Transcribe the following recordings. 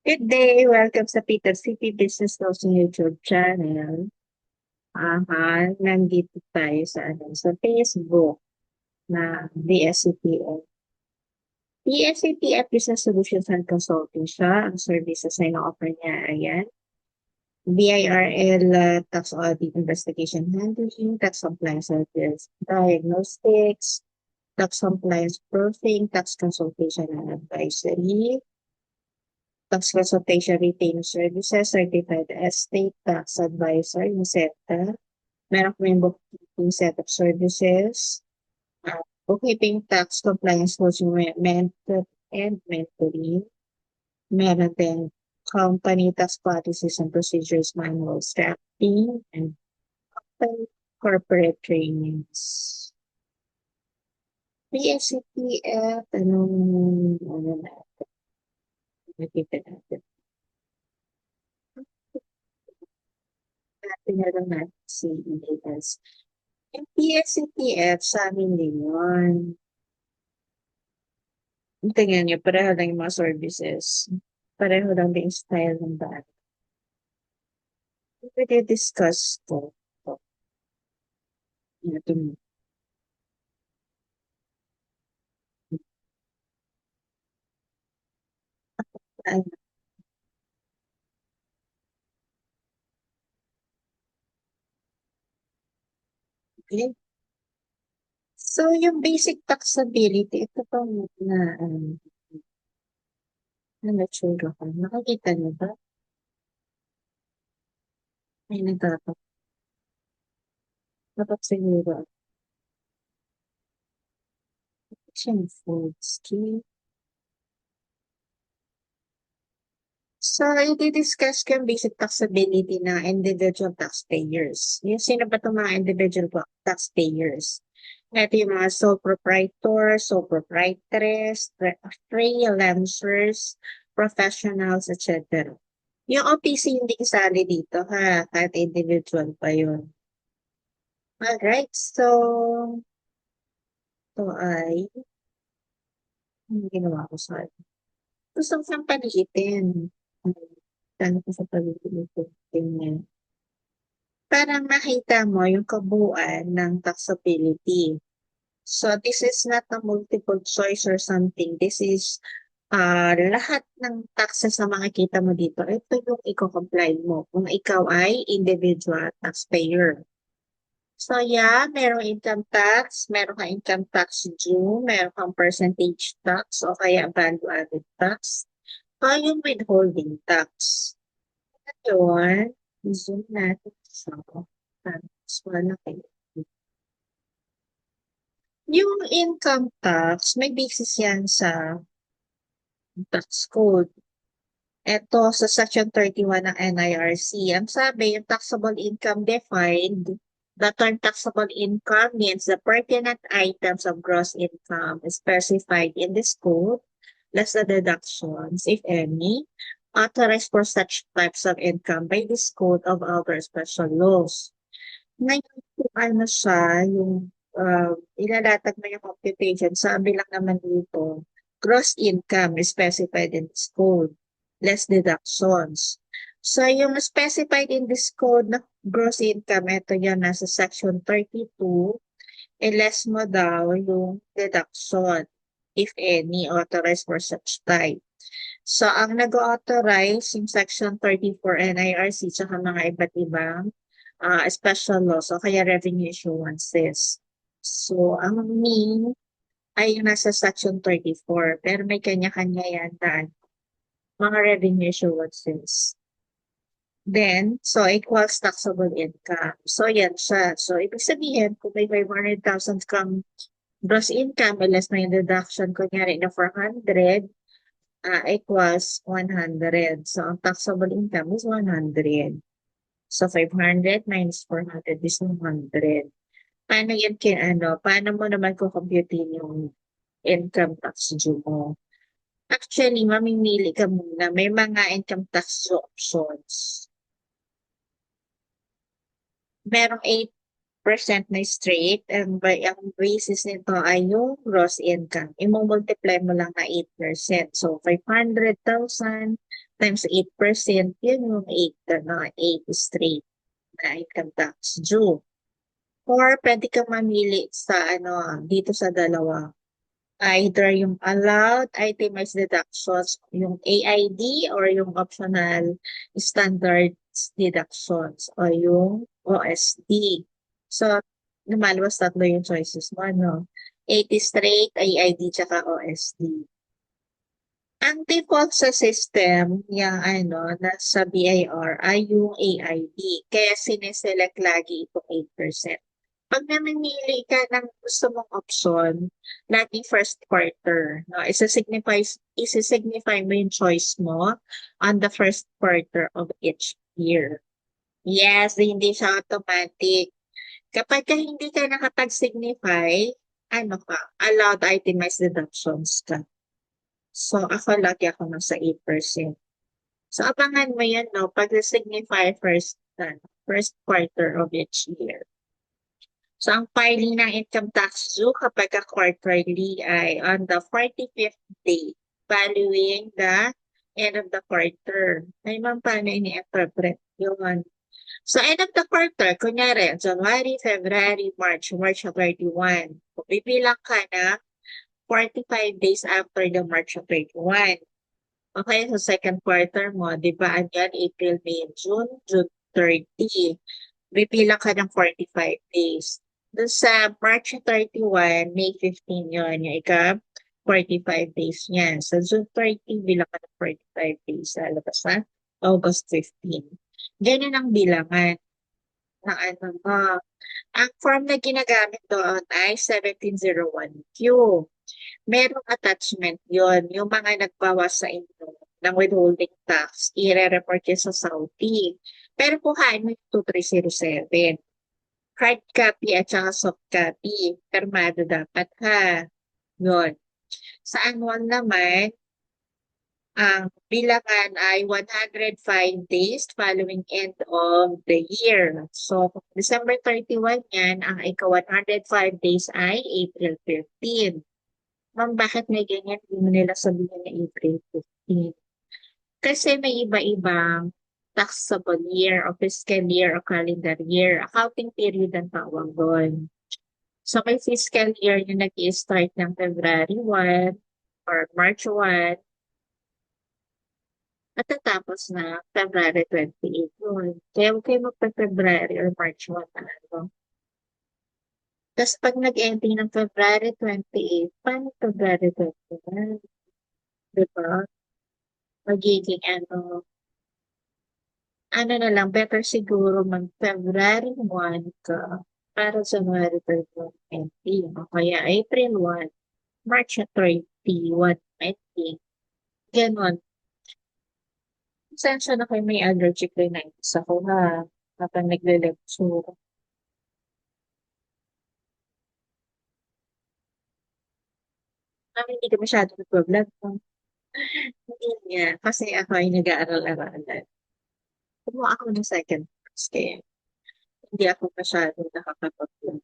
Good day! Welcome sa Peter City Business Talks YouTube channel. Nandito tayo sa Facebook na BSCTF. BSCTF Business Solutions and Consulting siya. Ang services na ino-offer niya ayan. BIRL Tax Audit Investigation Handling, Tax Compliance Service Diagnostics, Tax Compliance Proofing, Tax Consultation and Advisory, Tax Consultation Retainer Services, Certified Estate Tax Advisor, yung SETA. Meron kami bookkeeping set of services, bookkeeping tax compliance coaching mentor and mentoring. Meron din company tax policies and procedures manual drafting and corporate trainings. PSCTF, ano natin, nakita natin. Natin natin si EAS. Yung PSCTF, sa amin din yun. Tingnan nyo, pareho lang yung mga services. Pareho lang din yung style ng bag. Pwede discuss ko. Ito. Ito. Ano, okay. So, yung basic taxability, ito pa na, na natsura ko. Nakikita niyo ba? May nagtatak. Dapat siguro. Action foods. Okay. So, i-discuss ko yung basic taxability ng individual taxpayers. Yung sino ba itong mga individual taxpayers? Ito yung mga sole proprietors, sole proprietress, freelancers, professionals, etc. Yung OPC hindi kasali dito ha, kahit individual pa yun. Alright, so ito ay ang ginawa ko sa gusto ko siyang paliitin. Tanong ko sa paliitin. Para makita mo yung kabuuan ng taxability. So, this is not a multiple choice or something. This is lahat ng taxes na makikita mo dito. Ito yung i-comply mo kung ikaw ay individual taxpayer. So, yeah, merong income tax, meron kang income tax due, meron kang percentage tax o kaya value-added tax, o yung withholding tax. Yun, zoom natin sa tax. Wala kayo. Yung income tax, may basis yan sa tax code. Ito sa Section 31 ng NIRC. Ang sabi, yung taxable income defined, the term taxable income means the pertinent items of gross income specified in this code, less the deductions, if any, authorized for such types of income by this code of other special laws. Ngayon, kung ano siya, yung ilalatag mo yung computation, sabi lang naman dito, gross income is specified in this code, less deductions. So, yung specified in this code na gross income, ito yan, nasa section 32, less mo daw yung deduction, if any, authorized for such type. So, ang nag-authorize yung section 34 NIRC tsaka mga iba't ibang special laws o kaya revenue issuances. So, ang mean ay yung nasa section 34 pero may kanya-kanya yan na mga revenue issuances. Then, so equals taxable income. So, yan siya. So, ibig sabihin, kung may 500,000 kang gross income, less na yung deduction, kunyari na 400, equals 100. So, ang taxable income is 100. So, 500 minus 400 is 100. Paano yan paano mo naman kukumputin yung income tax due mo? Actually, mamimili ka muna. May mga income tax due options. Merong 8 percent na straight and by ang basis nito ay yung gross income. Imumultiply mo lang na 8%. So, 500,000 times 8%, yun yung 8 straight na income tax due. Or pwede kang mamili sa dito sa dalawa. Either yung allowed itemized deductions, yung AID or yung optional standard deductions o yung OSD. So, lumalabas tatlo yung choices mo, no? 80 straight, AID, tsaka OSD. Ang default sa system, yung nasa BIR ay yung AID. Kaya sineselect lagi itong 8%. Pag namimili ka ng gusto mong option, laging first quarter, no? Isa-signify mo yung choice mo on the first quarter of each year. Yes, hindi siya automatic. Kapag ka hindi ka nakapag-signify, allowed itemized deductions ka. So, ako nasa 8%. So, abangan mo yan, no? Pag signify first quarter of each year. So, ang filing ng income tax due kapag quarterly ay on the 45th day following the end of the quarter. Ay, ma'am, paano ini-interpret yun? So, end of the quarter, kunyari, January, February, March 31. Kung bibilang ka na 45 days after the March 31. Okay, so second quarter mo, di ba, andyan, April, May, June 30. Bibilang ka ng 45 days. Doon sa March 31, May 15 yun, yung 45 days niya. Sa June 30, bilang ka ng 45 days. Sa labas na, August 15. Ganyan ang bilangan ng mo. Ang form na ginagamit doon ay 1701Q. Merong attachment yon yung mga nagbawas sa inyo ng withholding tax, i-report yun sa Saudi. Pero kuhain mo yung 2307. Hard copy at saka soft copy. Permado dapat ha. Yun. Sa annual naman, ang bilangan ay 105 days following end of the year. So, December 31 yan, ang ika 105 days ay April 15. Ma'am, bakit may ganyan? Hindi mo nila sabihin na April 15. Kasi may iba-ibang taxable year o fiscal year o calendar year. Accounting period ang tawag doon. So, may fiscal year yung nag-i-start ng February 1 or March 1 at tatapos na February 28 yun. Kaya huwag kayo magpa-February or March 1 na ano. Tapos pag nag-ending ng February 28, paano February 21? Diba? Magiging ano na lang, better siguro mag-February 1 ka para January 31 ending. O kaya April 1, March 31 ending. Ganon. Sensya na kayo may allergic rhinitis ako ha. Kapag nagle-lecture. Hindi ka masyado nag-vlog. Hindi niya. Kasi ako ay nag-aaral-aralan. Kumuha ako ng second course kaya hindi ako masyado nakakapag-vlog.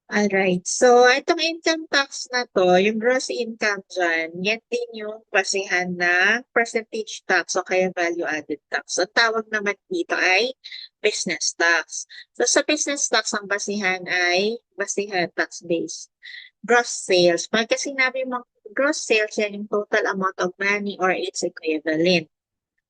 Alright. So, itong income tax na to, yung gross income dyan, yan din yung basihan ng percentage tax o kaya value-added tax. So, tawag naman dito ay business tax. So, sa business tax, ang basihan ay basihan tax-based. Gross sales. Pagka sinabi mo gross sales, yan yung total amount of money or its equivalent.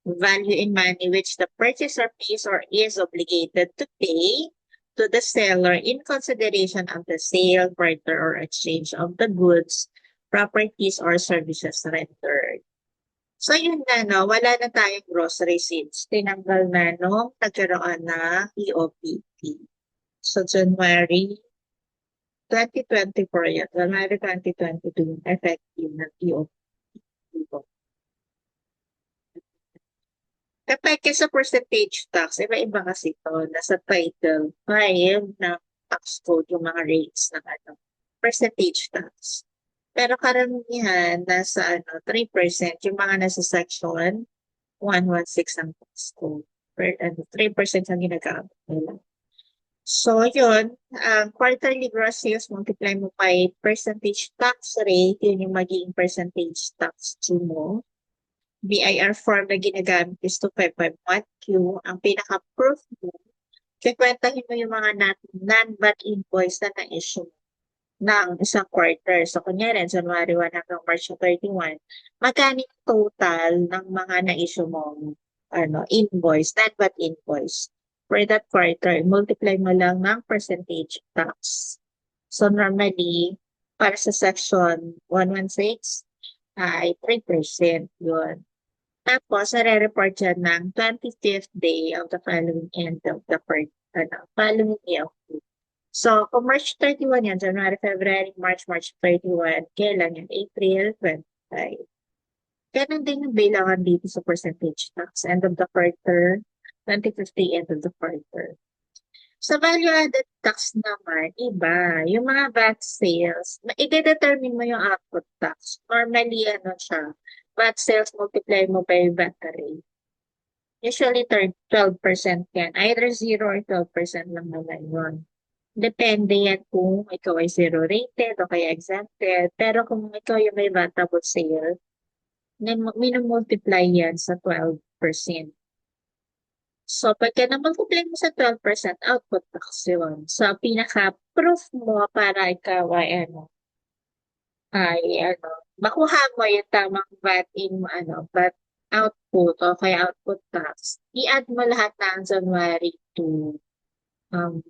Value in money which the purchaser pays or is obligated to pay to the seller in consideration of the sale, barter, or exchange of the goods, properties, or services rendered. So yun na, no? Wala na tayong gross receipts. Tinanggal na nung nagkaroon na EOPT. So January 2024 yan. January 2022 yung effective ng EOPT. Kapag sa percentage tax, iba-iba kasi ito. Nasa title 5 ng tax code yung mga rates ng percentage tax. Pero karamihan nasa 3% yung mga nasa section 116 ng tax code. 3% ang ginagamit nila. So, yun, quarterly gross sales, multiply mo by percentage tax rate, yun yung magiging percentage tax due mo. BIR form na ginagamit is 2551Q. Ang pinaka-proof mo, kikwentahin mo yung mga non-VAT invoice na na-issue ng isang quarter. So, kunyari, January 1 hanggang March 31, magkano yung total ng mga na-issue mo invoice, non-VAT invoice for that quarter? Multiply mo lang ng percentage tax. So, normally, para sa section 116, ay 3% yun. Tapos, nare-report yan ng 25th day of the following end of the following day of the. So, kung March 31 yan, January, February, March 31, kailan yan? April 25. Ganun din yung bilangan dito sa percentage tax. End of the quarter, 25th day, end of the quarter. Sa value-added tax naman, iba. Yung mga VAT sales, i-determine mo yung output tax. Normally, siya, VAT sales multiply mo by VAT rate. Usually, 12% yan. Either 0 or 12% lang naman yun. Depende yan kung ikaw ay zero rated o kaya exempted. Pero kung ikaw yung may vatable sale, minumultiply yan sa 12%. So, pagka na-multiply mo sa 12%, output tax yun. So, pinaka-proof mo para ikaw ay makuha mo yung tamang VAT output o kaya output tax. I-add mo lahat ng January to um,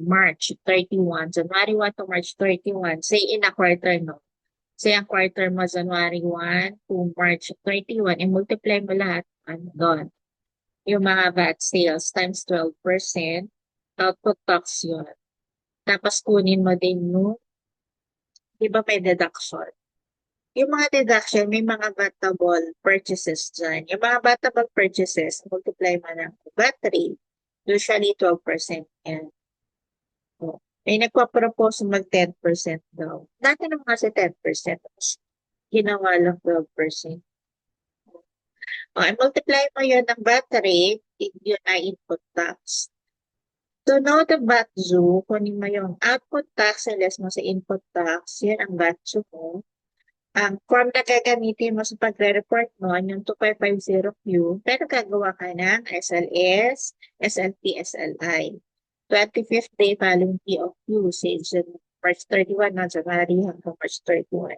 March 31, January 1 to March 31, say in a quarter, no? Say ang quarter mo, January 1 to March 31, i-multiply mo lahat, doon. Yung mga VAT sales times 12%, output tax yun. Tapos kunin mo din yung, di ba may deduction? Yung mga deduction, may mga vatable purchases dyan. Yung mga vatable purchases, multiply mo ng VAT rate, usually 12% yan. May nagpa-propose mag 10% daw. Dati naman kasi 10%. Tapos ginawa lang 12%. Multiply mo yun ng VAT rate, yun ay input tax. To know the VAT due, kunin mo yung output tax, less mo sa input tax, yun ang VAT due mo. Ang form na gagamitin mo sa pagre-report mo, yung 2550Q, pero gagawa ka ng SLS, SLP, SLI. 25th day following day of usage, March 31 na January hanggang March 31.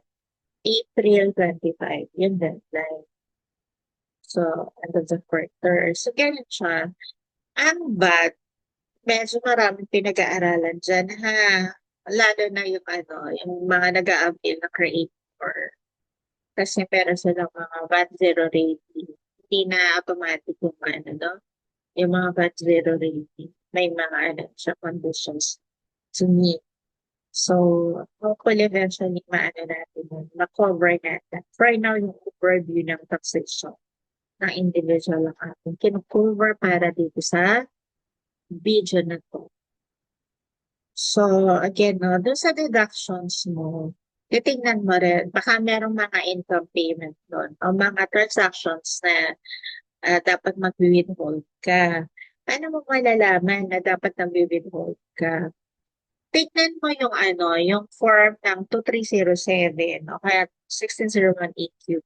April 25, yun deadline. So, end of the quarter. So, ganun siya. Ang VAT, medyo maraming pinag-aaralan dyan, ha? Lalo na yung mga nag-a-avail na creator. Kasi meron silang mga VAT zero rating. Hindi na automatic yung no? Yung mga VAT zero rating. May mga siya conditions to meet. So, hopefully eventually natin yun, ma-cover natin. For now, yung overview ng taxation ng individual ang ating kinu-cover para dito sa video na to. So, again, no, dun sa deductions mo, titingnan mo rin, baka merong mga income payment doon o mga transactions na dapat mag-withhold ka. Paano mo malalaman na dapat nag-withhold ka? Tignan mo yung form ng 2307 o kaya 16018Q.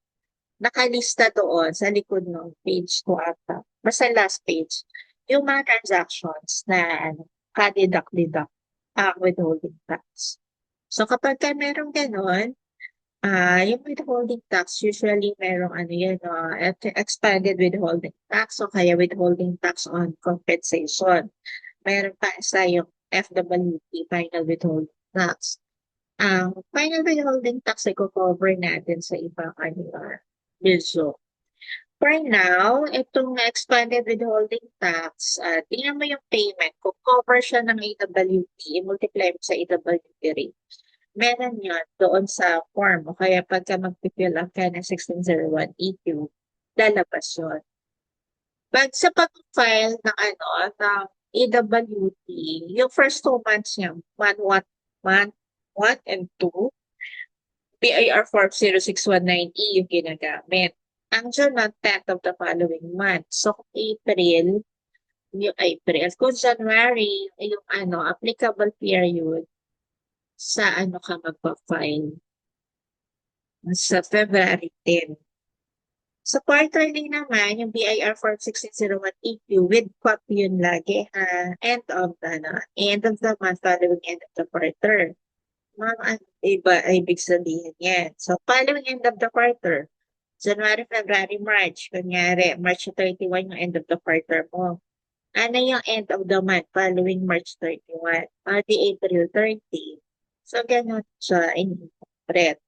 Nakalista doon sa likod ng page 2 ata. Basta last page. Yung mga transactions na ka-deduct ang withholding tax. So kapag ka merong ganon, yung withholding tax, usually merong expanded withholding tax o kaya withholding tax on compensation. Meron pa isa yung FWT, final withholding tax. Ang final withholding tax ay cover natin sa ibang video. For now, itong expanded withholding tax, tingnan mo yung payment. Kung cover siya ng AWT, multiply mo sa AWT rate. Meron yun doon sa form o kaya pagka mag-fill up ka ng 1601 EQ, lalabas yun. Pag sa pag-file ng ng AWT, yung first 2 months niya, month 1 and 2, PIR Form 0619E yung ginagamit. Ang June month, 10th of the following month. So, April, yung April. Kung January, yung ano, applicable period, sa ano ka magpa-file? Sa February 10. Sa quarterly naman, yung BIR Form 16018Q with copy yun lagi ha. End of the month following end of the quarter. Mga ano, iba, ibig sabihin yan. So, following end of the quarter, January, February, March. Kunyari, March 31 yung end of the quarter mo. Ano yung end of the month following March 31? Di April 30. So, ganun siya in-interpret.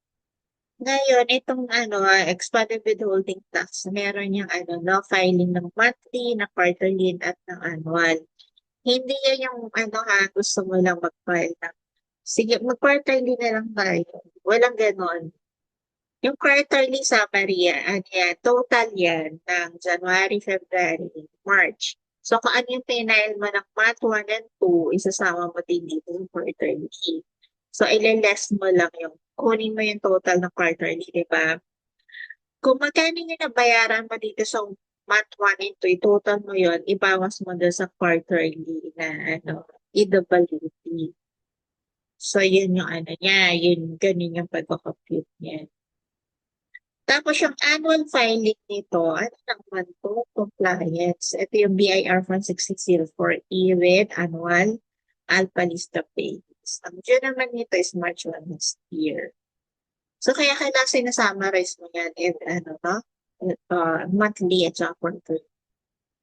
Ngayon, itong ano, expanded withholding tax, meron yung ano, no, filing ng monthly, na quarterly, at ng annual. Hindi yan yung ano ha, gusto mo lang mag-file ng, sige, mag-quarterly na lang tayo. Walang ganon. Yung quarterly summary yan, ano yan, total yan ng January, February, March. So, kung ano yung pinail mo ng month 1 and 2, isasama mo din dito yung quarterly. So, ileless mo lang yung, kunin mo yung total ng quarterly, di ba? Kung magkano yung nabayaran mo dito sa month 1 and 2, total mo yun, ibawas mo doon sa quarterly na ano, EWT. So, yun yung ano niya, yun, ganun yung pagkakapute niya. Tapos yung annual filing nito, ano naman to? Compliance. Ito yung BIR 16004E with annual Alpha Lista Payments. Ang due naman nito is March 1 next year. So kaya kailangan sinasummarize mo yan in ano, no? Monthly at saka quarterly.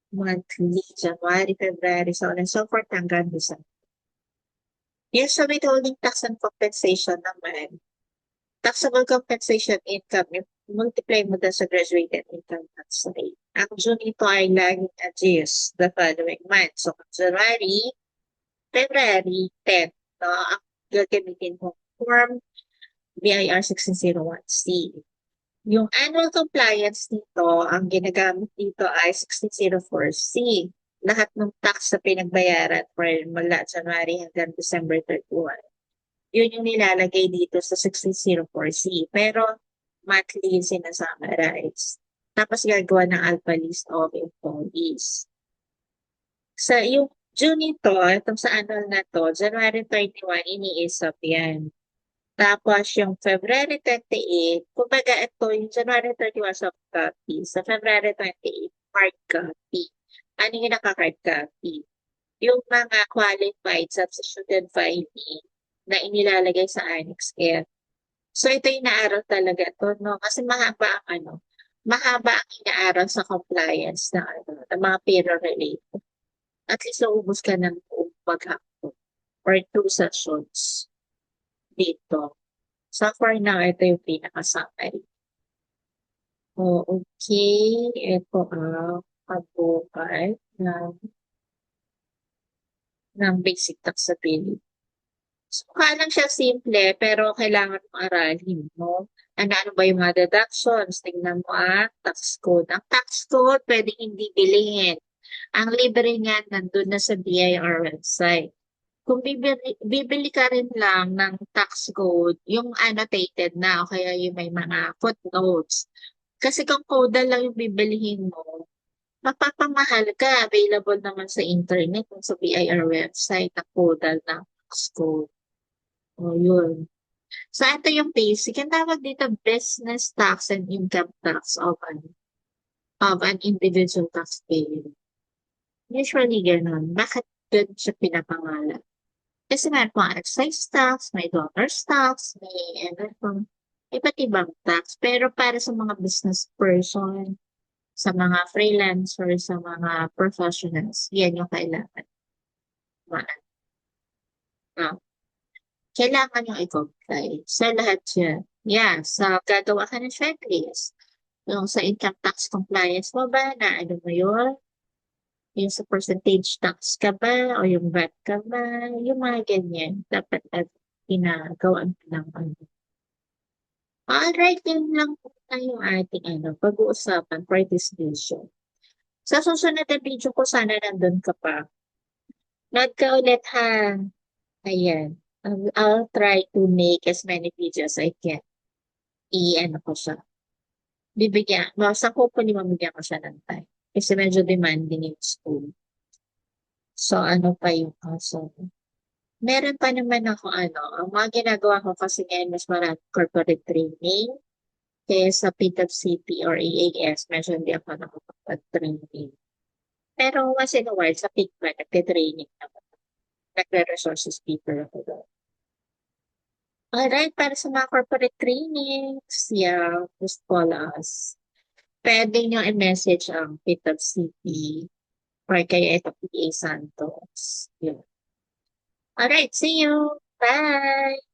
Monthly, January, February, so on and so forth hanggang December. Yung sa withholding tax and compensation naman, taxable compensation income, yung multiply mo dun sa graduated income tax rate. Ang June nito ay laging adjust the following month. So, January, February 10, no, ang gagamitin mo form BIR 1601C. Yung annual compliance nito, ang ginagamit dito ay 1604C. Lahat ng tax na pinagbayaran for mula January hanggang December 31. Yun yung nilalagay dito sa 1604C. Pero monthly yung sinasummarize. Tapos gagawa ng alpha list of employees. Sa yung June nito, itong sa annual na to, January 31, ini-ESOP yan. Tapos yung February 28, kumbaga ito yung January 31 soft copy, sa February 28, hard copy. Ano yung naka-hard copy? Yung mga qualified substituted filing na inilalagay sa Annex F. So ito yung inaaral talaga to, no? Kasi mahaba ang ano, mahaba ang inaaral sa compliance na ano, ng mga payroll related. At least naubos ka ng buong maghapon or 2 sessions dito. So far now, ito yung pinaka-summary. O, okay. Ito ang pagbukas ng basic taxability. So, kaya lang siya simple, pero kailangan mong aralin mo. Ano ba yung mga deductions? Tingnan mo tax code. Ang tax code, pwede hindi bilhin. Ang libre niyan, nandun na sa BIR website. Kung bibili ka rin lang ng tax code, yung annotated na, o kaya yung may mga footnotes. Kasi kung code lang yung bibilihin mo, mapapamahal ka. Available naman sa internet, kung sa BIR website, ang code ng tax code. O yun. So, ito yung basic. Ang tawag dito, business tax and income tax of an individual taxpayer. Usually, ganun. Bakit ganun siya pinapangalan? Kasi meron pang excise tax, may donors tax, may ano pang iba't ibang tax. Pero para sa mga business person, sa mga freelancer, sa mga professionals, yan yung kailangan. Ma- kailangan yung i-comply sa lahat yan. Yan, sa gagawa ka ng checklist. Yung sa income tax compliance mo ba, na ano mo yun? Yung sa percentage tax ka ba, o yung VAT ka ba, yung mga ganyan. Dapat at ginagawaan ka ng ano. Alright, yun lang po yung ating ano, pag-uusapan for this video. Sa susunod na video ko, sana nandun ka pa. Nood ka ulit ha. Ayan. I'll try to make as many videos I can. I-ano ko siya. Bibigyan, basta hopefully mamigyan ko siya ng time. Kasi medyo demanding yung school. So, ano pa yung kaso? Meron pa naman ako ang mga ginagawa ko kasi ngayon mas marami corporate training kaya sa PWCP or EAS, medyo hindi ako nakapag-training. Pero once in a while, sa Pigma, nagte-training naman. Nagre-resources people ako doon. Alright, para sa mga corporate trainings, yeah, just call us. Pwede nyo i-message ang PWCP or kaya ito PA Santos. Yun. Alright, see you! Bye!